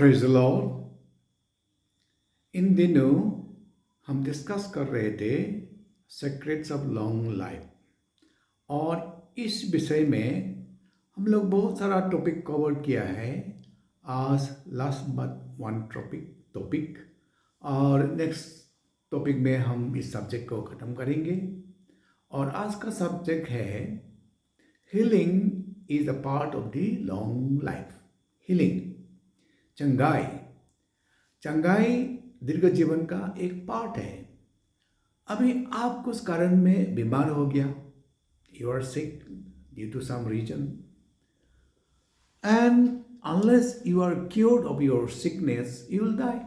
Praise the Lord. इन दिनों हम discuss कर रहे थे सीक्रेट्स ऑफ लॉन्ग लाइफ और इस विषय में हम लोग बहुत सारा टॉपिक कवर किया है। आज लास्ट बट वन टॉपिक और नेक्स्ट टॉपिक में हम इस सब्जेक्ट को ख़त्म करेंगे। और आज का सब्जेक्ट है healing is a part of the long life. Healing, चंगाई। चंगाई दीर्घ जीवन का एक पार्ट है। अभी आप कुछ कारण में बीमार हो गया, you are sick due to some reason, and unless you are cured of your sickness you will die.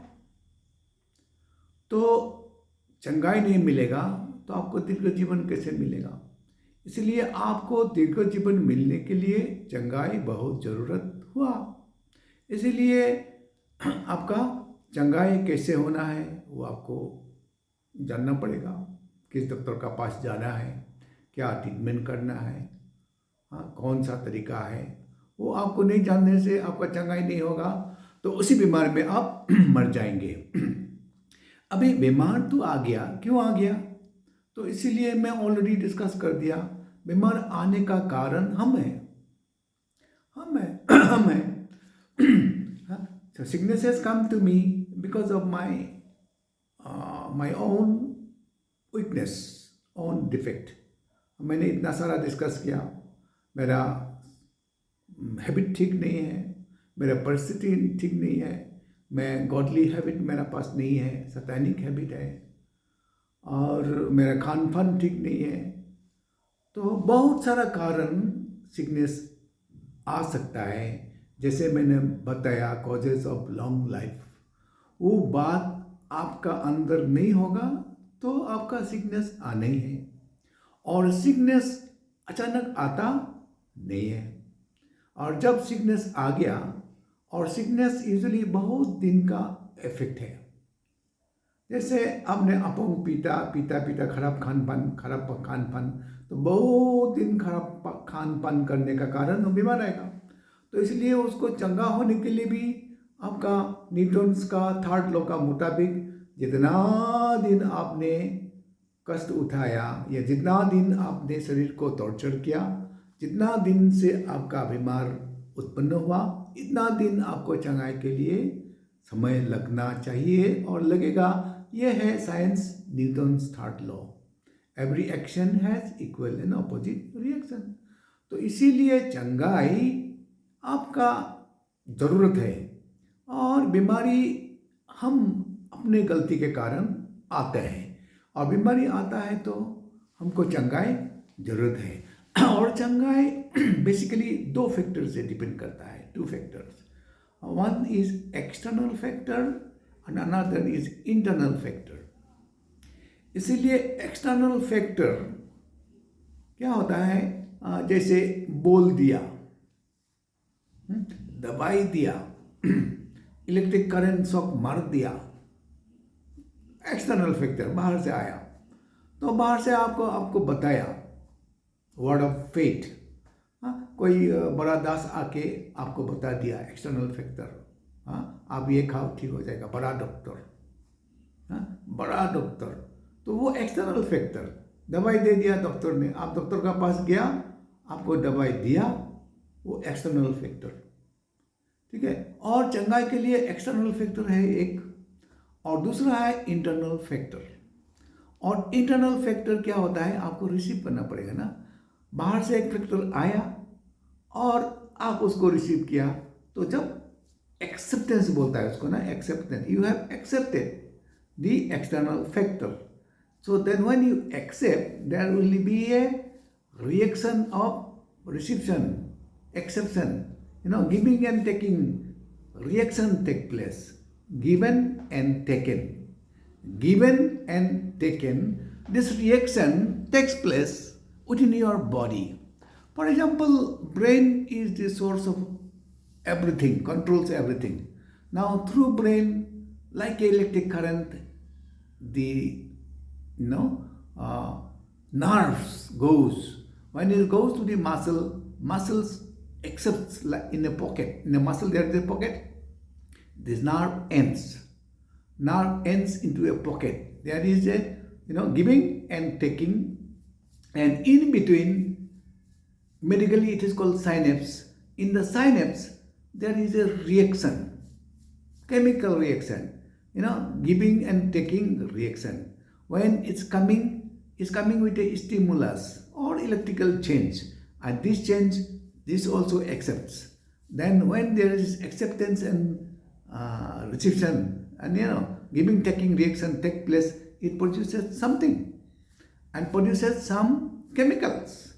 तो चंगाई नहीं मिलेगा तो आपको दीर्घ जीवन कैसे मिलेगा? इसलिए आपको दीर्घ जीवन मिलने के लिए चंगाई बहुत ज़रूरत हुआ। इसीलिए आपका चंगाई कैसे होना है वो आपको जानना पड़ेगा। किस डॉक्टर का पास जाना है, क्या ट्रीटमेंट करना है, हाँ कौन सा तरीका है, वो आपको नहीं जानने से आपका चंगाई नहीं होगा, तो उसी बीमारी में आप मर जाएंगे। अभी बीमार तो आ गया, क्यों आ गया? तो इसीलिए मैं ऑलरेडी डिस्कस कर दिया। बीमार आने का कारण हम हैं। So sickness has come to me because of my own weakness, own defect. मैंने इतना सारा डिस्कस किया। मेरा हैबिट ठीक नहीं है, मेरा परिस्थिति ठीक नहीं है, मैं गॉडली हैबिट मेरा पास नहीं है, सैतानिक हैबिट है, और मेरा खान पान ठीक नहीं है। तो बहुत सारा कारण सिकनेस आ सकता है। जैसे मैंने बताया कॉजेज ऑफ लॉन्ग लाइफ, वो बात आपका अंदर नहीं होगा तो आपका सिकनेस आना ही है। और सिकनेस अचानक आता नहीं है। और जब सिकनेस आ गया, और सिकनेस यूजुअली बहुत दिन का इफेक्ट है। जैसे आपने अपंग पीता खराब खान पान, तो बहुत दिन खराब खान पान करने का कारण वो बीमार रहेगा। तो इसलिए उसको चंगा होने के लिए भी आपका न्यूटन्स का थर्ड लॉ का मुताबिक जितना दिन आपने कष्ट उठाया या जितना दिन आपने शरीर को टॉर्चर किया, जितना दिन से आपका बीमार उत्पन्न हुआ, इतना दिन आपको चंगाई के लिए समय लगना चाहिए और लगेगा। यह है science, Newton's third law. Every action has equal and opposite reaction. तो इसीलिए चंगाई आपका ज़रूरत है। और बीमारी हम अपने गलती के कारण आते हैं, और बीमारी आता है तो हमको चंगाई ज़रूरत है। और चंगाई बेसिकली दो फैक्टर से डिपेंड करता है, two factors. One is external factor and another is internal factor. इसीलिए एक्सटर्नल फैक्टर क्या होता है? जैसे बोल दिया, दवाई दिया, इलेक्ट्रिक करंट शॉक मार दिया, एक्सटर्नल फैक्टर बाहर से आया। तो बाहर से आपको बताया, वर्ड ऑफ फेथ, कोई बड़ा दास आके आपको बता दिया, एक्सटर्नल फैक्टर। आप ये खाओ ठीक हो जाएगा, बड़ा डॉक्टर। तो वो एक्सटर्नल फैक्टर, दवाई दे दिया डॉक्टर ने, आप डॉक्टर का पास गया, आपको दवाई दिया, वो एक्सटर्नल फैक्टर, ठीक है। और चंगाई के लिए एक्सटर्नल फैक्टर है एक, और दूसरा है इंटरनल फैक्टर। और इंटरनल फैक्टर क्या होता है? आपको रिसीव करना पड़ेगा ना। बाहर से एक फैक्टर आया और आप उसको रिसीव किया, तो जब एक्सेप्टेंस बोलता है उसको ना, acceptance, you have accepted the external factor. So then when you accept, there will be a reaction of reception, acceptance. Giving and taking, reaction take place. Given and taken. Given and taken, this reaction takes place within your body. For example, brain is the source of everything, controls everything. Now through brain, like electric current, the nerves goes. When it goes to the muscles accepts, like in a pocket, in a muscle there is a pocket, This nerve ends into a pocket. There is a, giving and taking, and in between, medically it is called synapse. In the synapse, there is a reaction, chemical reaction, giving and taking reaction. When it's coming with a stimulus or electrical change, and this change, this also accepts. Then when there is acceptance and reception, and giving taking reaction take place, it produces something and produces some chemicals,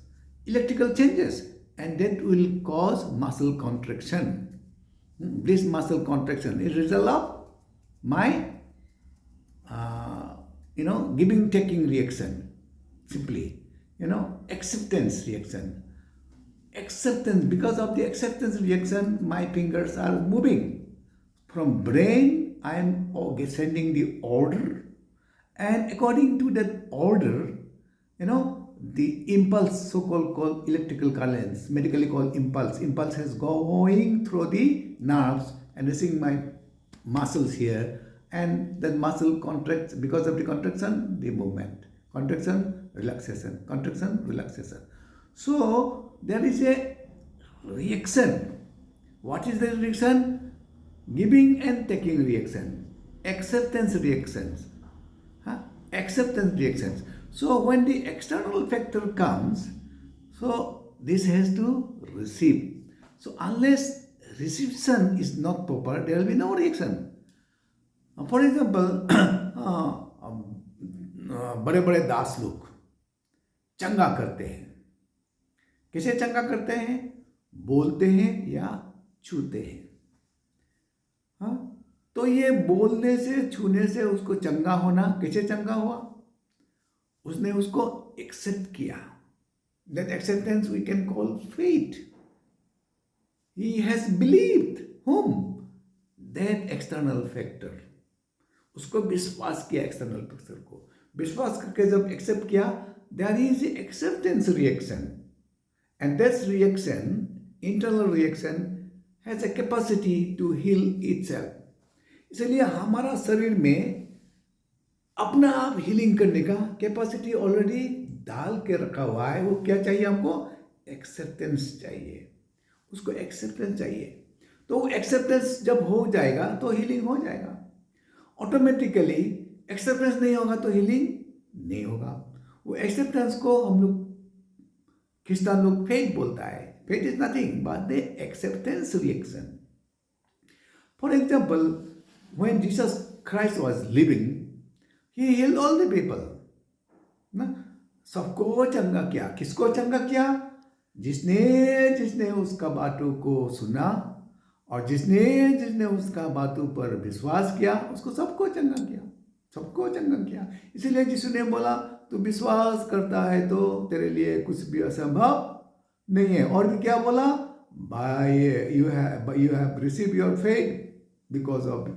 electrical changes, and that will cause muscle contraction. This muscle contraction is result of my giving taking reaction, simply, acceptance reaction. Acceptance, because of the acceptance reaction, my fingers are moving. From brain, I am sending the order, and according to that order, the impulse, called electrical currents, medically called impulse is going through the nerves and reaching my muscles here, and that muscle contracts. Because of the contraction, the movement, contraction, relaxation. So there is a reaction. What is the reaction? Giving and taking reaction, acceptance reactions, acceptance reactions. So when the external factor comes, so this has to receive. So unless reception is not proper, there will be no reaction. For example, बड़े बड़े दास लोग चंगा करते हैं. कैसे चंगा करते हैं? बोलते हैं या छूते हैं. हाँ, तो ये बोलने से, छूने से उसको चंगा होना, कैसे चंगा हुआ? उसने उसको एक्सेप्ट किया. That acceptance we can call faith. He has believed. Whom? That external factor. उसको विश्वास किया, एक्सटर्नल फैक्टर को विश्वास करके जब एक्सेप्ट किया, there is acceptance reaction, and that reaction, internal reaction, has a capacity to heal itself. इसलिए हमारा शरीर में अपना आप हीलिंग करने का कैपेसिटी ऑलरेडी डाल के रखा हुआ है. वो क्या चाहिए हमको? एक्सेप्टेंस चाहिए. उसको एक्सेप्टेंस चाहिए. तो वो एक्सेप्टेंस जब हो जाएगा तो हीलिंग हो जाएगा. ऑटोमेटिकली एक्सेप्टेंस नहीं होगा तो हीलिंग नहीं होगा. वो एक्सेप्टेंस को हम लोग, क्रिश्चियन लोग, फेथ बोलता है. Faith is nothing but the acceptance reaction. For example, when Jesus Christ was living, he healed all the people. ना, सबको चंगा किया. किसको चंगा किया? जिसने जिसने उसका बातों को सुना और जिसने उसका बातों पर विश्वास किया, उसको सबको चंगा किया. सबको चंगा किया. इसीलिए यीशु ने बोला, तू विश्वास करता है तो तेरे लिए कुछ भी असंभव नहीं है. और भी क्या बोला? you have received your faith because of,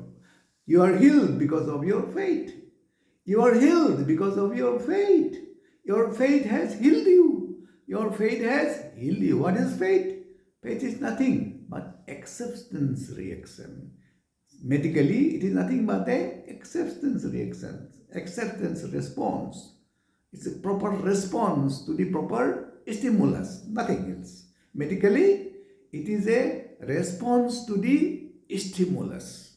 you are healed because of your faith. You are healed because of your faith. Your faith has healed you. Your faith has healed you. What is faith? Faith is nothing but acceptance reaction. Medically, it is nothing but a acceptance reaction, acceptance response. It's a proper response to the proper stimulus, nothing else. Medically, it is a response to the stimulus.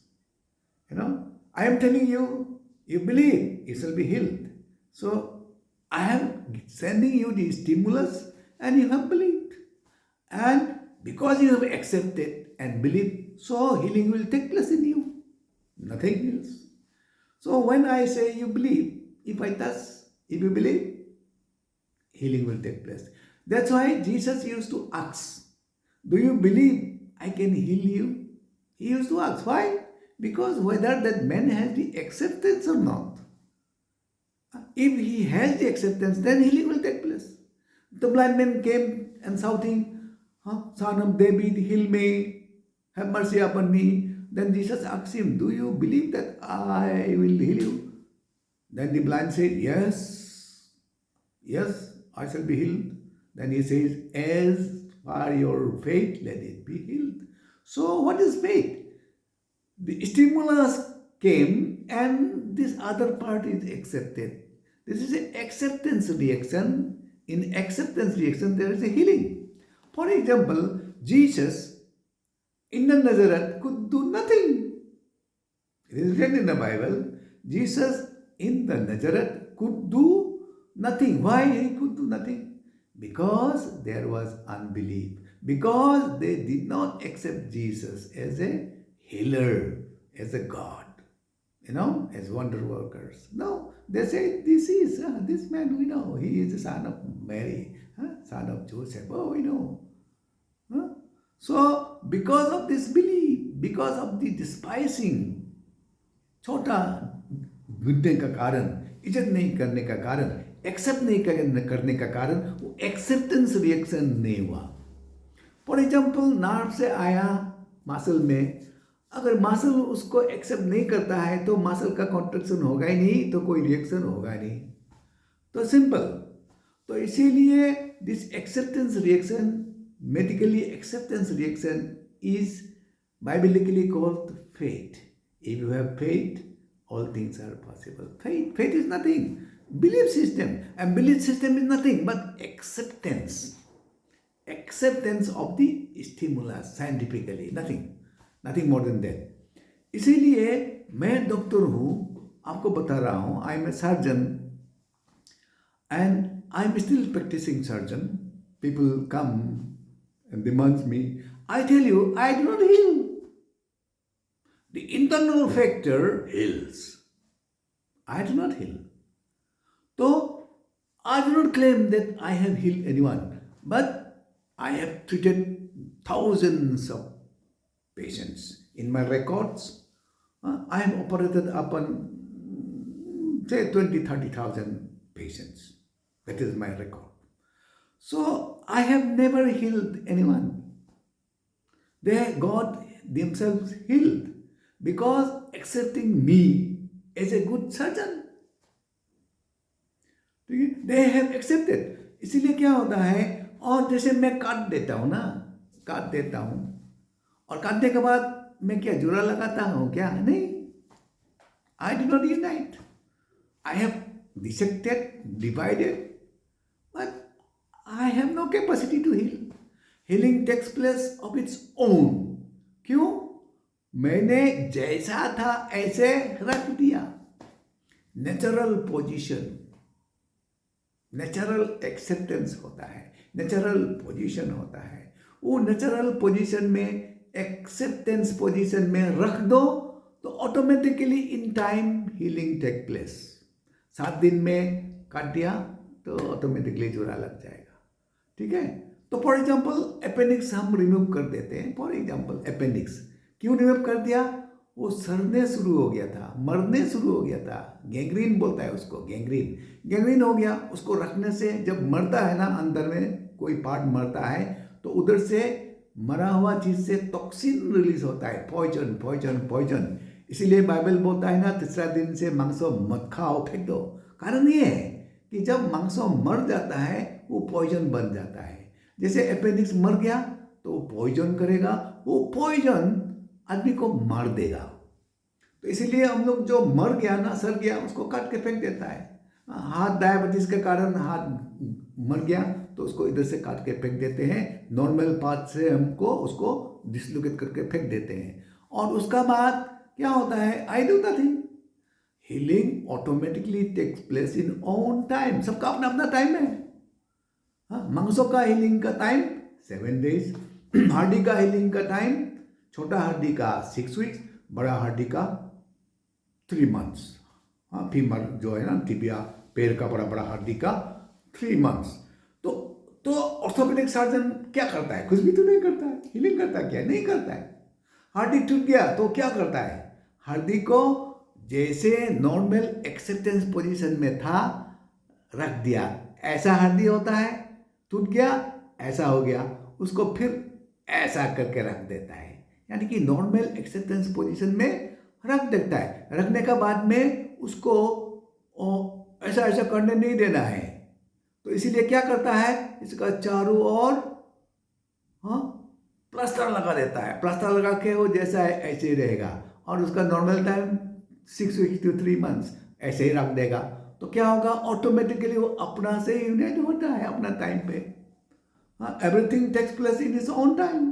I am telling you, you believe, you shall be healed. So, I am sending you the stimulus and you have believed. And because you have accepted and believed, so healing will take place in you. Nothing else. So when I say you believe, if I touch, if you believe, healing will take place. That's why Jesus used to ask, do you believe I can heal you? He used to ask. Why? Because whether that man has the acceptance or not. If he has the acceptance, then healing will take place. The blind man came and shouting, Son of David, heal me, have mercy upon me. Then Jesus asked him, do you believe that I will heal you? Then the blind said, yes, I shall be healed. Then he says, as for your faith, let it be healed. So what is faith? The stimulus came and this other part is accepted. This is an acceptance reaction. In acceptance reaction, there is a healing. For example, Jesus in the Nazareth could do nothing. It is written in the Bible, Jesus in the Nazareth could do nothing. Why he could do nothing? Because there was unbelief. Because they did not accept Jesus as a healer, as a God, as wonder workers. No, they say, this man we know, he is the son of Mary, son of Joseph. Oh, we know. Huh? So, because of this belief, because of the despising, छोटा गिरने का कारण, इज्जत नहीं करने का कारण, accept नहीं करने का कारण, वो एक्सेप्टेंस रिएक्शन नहीं हुआ. फॉर एग्जाम्पल, नर्व से आया मसल में, अगर मसल उसको एक्सेप्ट नहीं करता है तो मसल का कॉन्ट्रैक्शन होगा ही नहीं, तो कोई रिएक्शन होगा नहीं. तो सिंपल. तो इसीलिए this acceptance reaction, medically acceptance reaction, is biblically called faith. If you have faith, all things are possible. Faith is nothing. Belief system. And belief system is nothing but acceptance. Acceptance of the stimulus scientifically. Nothing more than that. इसीलिए मैं doctor हूँ, आपको बता रहा हूँ, I am a surgeon and I am still practicing surgeon. People come and demands me. I tell you, I do not heal. The internal factor heals. I do not heal. So, I do not claim that I have healed anyone, but I have treated thousands of patients. In my records, I have operated upon, say, 20,000-30,000 patients. That is my record. So, I have never healed anyone. God themselves healed because accepting me as a good surgeon. They have accepted. इसीलिए क्या होता है, और जैसे मैं काट देता हूँ और काटने के बाद मैं क्या जुरा लगाता हूँ क्या? नहीं. I do not unite. I have dissected, divided, but I have no capacity to heal. Healing takes place of its own. क्यों? मैंने जैसा था ऐसे रख दिया. नेचुरल पोजीशन, नेचुरल एक्सेप्टेंस होता है, नेचुरल पोजीशन होता है. वो नेचुरल पोजीशन में, एक्सेप्टेंस पोजीशन में रख दो तो automatically in time healing take place. 7 दिन में काट दिया तो ऑटोमेटिकली जुड़ा लग जाएगा. ठीक है. तो फॉर एग्जाम्पल अपेंडिक्स हम रिमूव कर देते हैं. फॉर एग्जाम्पल अपेंडिक्स क्यों रिमूव कर दिया? वो सड़ने शुरू हो गया था, मरने शुरू हो गया था. गैंग्रीन बोलता है उसको, गैंग्रीन हो गया. उसको रखने से जब मरता है ना, अंदर में कोई पार्ट मरता है तो उधर से मरा हुआ चीज से टॉक्सिन रिलीज होता है. पॉइजन. इसीलिए बाइबल बोलता है ना, 3रा दिन से मांसो मत खाओ, फेंक दो. कारण ये है कि जब मांसो मर जाता है वो पॉइजन बन जाता है. जैसे अपेंडिक्स मर गया तो वो पॉइजन करेगा, वो पॉइजन आदमी को मार देगा. तो इसीलिए हम लोग जो मर गया ना, सड़ गया, उसको काट के फेंक देता है. हाथ डायबिटीज के कारण हाथ मर गया तो उसको इधर से काट के फेंक देते हैं. नॉर्मल पाथ से हमको उसको डिसलोकेट करके फेंक देते हैं. और उसका बाद क्या होता है? I do nothing. Healing automatically takes place in own time. सबका अपना अपना टाइम है. मांसों का हीलिंग का टाइम 7 डेज, हड्डी का हीलिंग का टाइम, छोटा हड्डी का 6 वीक्स, बड़ा हड्डी का 3 मंथ्स. फीमर जो है ना, टिबिया, पैर का बड़ा हड्डी का 3 मंथ्स. तो ऑर्थोपेडिक सर्जन क्या करता है? कुछ भी तो नहीं करता है. हीलिंग करता है क्या? नहीं करता है. हड्डी टूट गया तो क्या करता है? हड्डी को जैसे नॉर्मल एक्सेप्टेंस पोजीशन में था रख दिया. ऐसा हड्डी होता है, टूट गया, ऐसा हो गया, उसको फिर ऐसा करके रख देता है. यानी कि नॉर्मल एक्सेप्टेंस पोजीशन में रख देता है. रखने का बाद में उसको ऐसा करने नहीं देना है. तो इसीलिए क्या करता है? इसका चारों ओर प्लास्टर लगा देता है. प्लास्टर लगा के वो जैसा है ऐसे ही रहेगा. और उसका normal time 6 weeks to 3 months ऐसे ही रख देगा, तो क्या होगा, ऑटोमेटिकली वो अपना से यूनाइट होता है अपना टाइम पे. Everything takes place in his own time.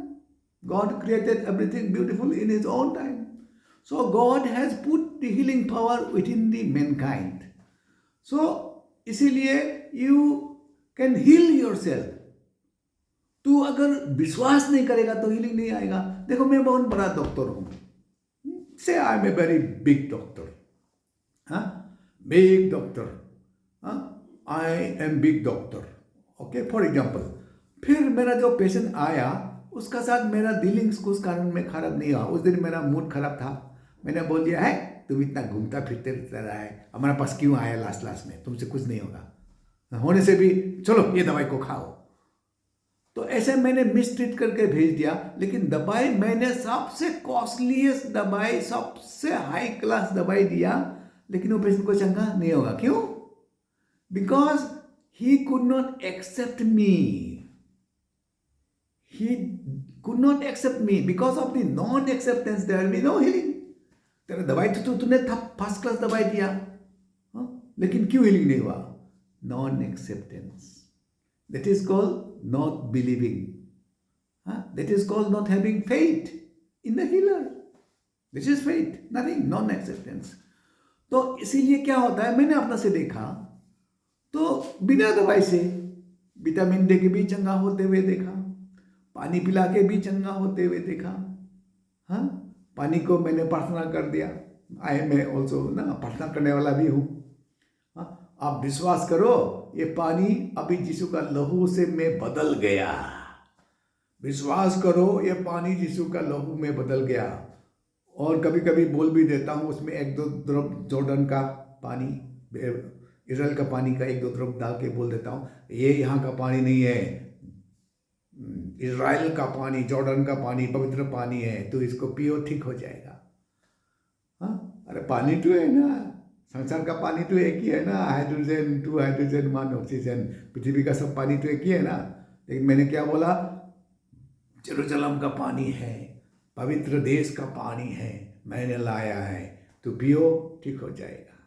God created everything beautiful in his own time. So God has put the healing power within the mankind. So इसीलिए you can heal yourself. तू अगर विश्वास नहीं करेगा तो healing नहीं आएगा. देखो मैं बहुत बड़ा डॉक्टर हूँ. Say I am a very big doctor. Big doctor. I am big doctor. Okay, for example. फिर मेरा जो पेशेंट आया उसका साथ मेरा डीलिंग्स कुछ कारण में खराब नहीं हुआ. उस दिन मेरा मूड खराब था. मैंने बोल दिया है तुम इतना घूमता फिरते रहा है, हमारे पास क्यों आया लास्ट में, तुमसे कुछ नहीं होगा, होने से भी चलो ये दवाई को खाओ. तो ऐसे मैंने मिसट्रीट करके भेज दिया. लेकिन दवाई मैंने सबसे कॉस्टलीस्ट दवाई, सबसे हाई क्लास दवाई दिया, लेकिन वो पेशेंट को चंगा नहीं होगा. क्यों? Because he could not accept me. He could not accept me. Because of the non-acceptance, there will be no healing. तेरा दवाई तो तूने फर्स्ट क्लास दवाई दिया, लेकिन क्यों हीलिंग नहीं हुआ? Non acceptance. That is called not believing. That is called not having faith in the healer. This is faith, nothing, non acceptance. तो इसीलिए क्या होता है, मैंने अपना से देखा तो बिना दवाई से विटामिन डी के भी चंगा होते हुए देखा, पानी पिला के भी चंगा होते हुए देखा. पानी को मैंने प्रार्थना कर दिया. आई मैं ऑल्सो ना प्रार्थना करने वाला भी हूँ. आप विश्वास करो, ये पानी अभी यीशु का लहू से मैं बदल गया. विश्वास करो, ये पानी यीशु का लहू में बदल गया. और कभी कभी बोल भी देता हूँ, उसमें 1-2 ड्रॉप जॉर्डन का पानी, इजराइल का पानी का 1-2 ड्रॉप डाल के बोल देता हूँ, ये यहाँ का पानी नहीं है, इजराइल का पानी, जॉर्डन का पानी पवित्र पानी है, तो इसको पियो, ठीक हो जाएगा. अरे पानी तो है ना, संसार का पानी तो एक ही है ना. हाइड्रोजन 2 हाइड्रोजन 1 ऑक्सीजन, पृथ्वी का सब पानी तो एक ही है ना. लेकिन मैंने क्या बोला, जेरूशलम का पानी है, पवित्र देश का पानी है, मैंने लाया है, तो पियो, ठीक हो जाएगा.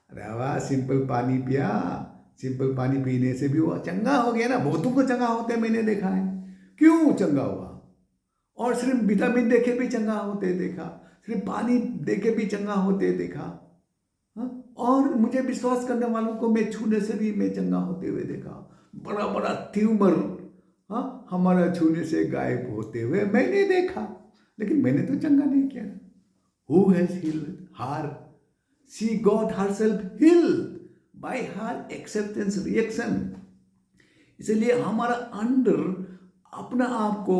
अरे वाह, सिंपल पानी पिया. सिंपल पानी पीने से भी वो चंगा हो गया ना. बहुतों को चंगा होते मैंने देखा है. क्यों चंगा हुआ? और सिर्फ विटामिन देखे भी चंगा होते देखा, सिर्फ पानी देखे भी चंगा होते देखा. और मुझे विश्वास करने वालों को मैं छूने से भी मैं चंगा होते हुए देखा. बड़ा बड़ा ट्यूमर हमारा छूने से गायब होते हुए मैंने देखा. लेकिन मैंने तो चंगा नहीं किया. Who has healed her? She got herself healed by her acceptance reaction. इसलिए हमारा अंदर अपना आप को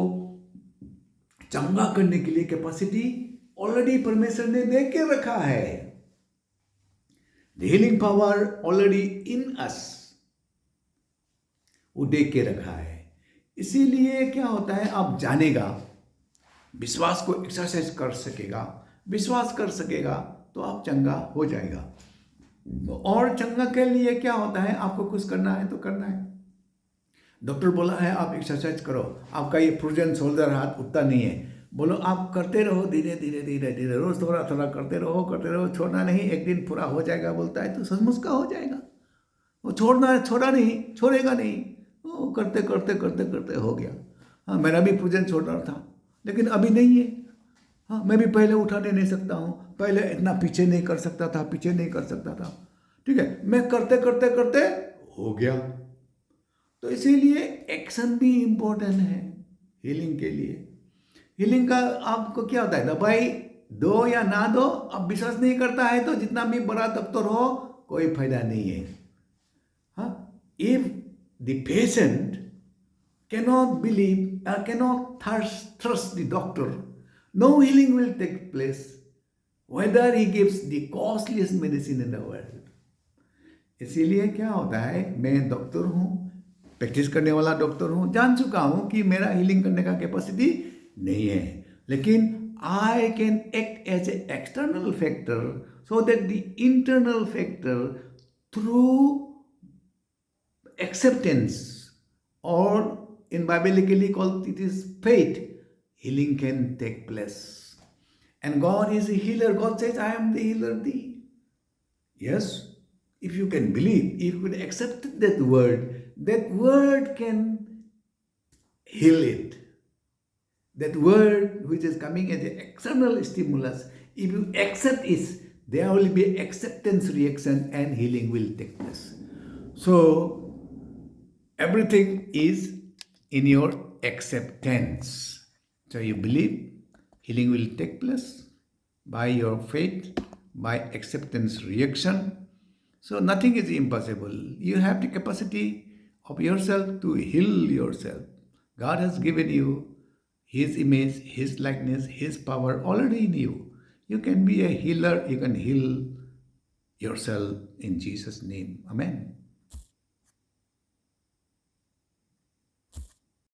चंगा करने के लिए कैपेसिटी ऑलरेडी परमेश्वर ने दे के रखा है. The healing power already in us, वो दे के रखा है. इसीलिए क्या होता है, आप जानेगा, विश्वास को एक्सरसाइज कर सकेगा, विश्वास कर सकेगा तो आप चंगा हो जाएगा. और चंगा के लिए क्या होता है, आपको कुछ करना है तो करना है. डॉक्टर बोला है आप एक्सरसाइज करो, आपका ये फ्रोजन शोल्डर हाथ उठता नहीं है, बोलो आप करते रहो, धीरे धीरे धीरे धीरे, रोज थोड़ा थोड़ा करते रहो, छोड़ना नहीं, एक दिन पूरा हो जाएगा बोलता है तो सचमुच का हो जाएगा. वो छोड़ा नहीं, छोड़ेगा नहीं, वो करते करते करते करते हो गया. मेरा भी फ्रोजन शोल्डर था, लेकिन अभी नहीं है. मैं भी पहले उठाने नहीं सकता हूँ, पहले इतना पीछे नहीं कर सकता था. ठीक है, मैं करते करते करते हो गया. तो इसीलिए एक्शन भी इम्पोर्टेंट है हीलिंग के लिए. हीलिंग का आपको क्या होता है, दवाई दो या ना दो, अब विश्वास नहीं करता है तो जितना भी बड़ा डॉक्टर हो कोई फायदा नहीं है. If the patient cannot believe or cannot trust the doctor, no healing will take place, whether he gives the costliest medicine in the world. इसीलिए क्या होता है, मैं डॉक्टर हूँ, प्रैक्टिस करने वाला डॉक्टर हूँ, जान चुका हूँ कि मेरा हीलिंग करने का कैपेसिटी नहीं है, लेकिन I can act as an external factor so that the internal factor through acceptance, or in biblically called it is faith, healing can take place. And God is a healer. God says, I am the healer thee. Yes, if you can believe, if you can accept that word can heal it. That word which is coming as an external stimulus, if you accept it, there will be acceptance reaction and healing will take place. So everything is in your acceptance. So you believe healing will take place by your faith, by acceptance reaction. So nothing is impossible. You have the capacity of yourself to heal yourself. God has given you His image, His likeness, His power already in you. You can be a healer, you can heal yourself in Jesus' name. Amen.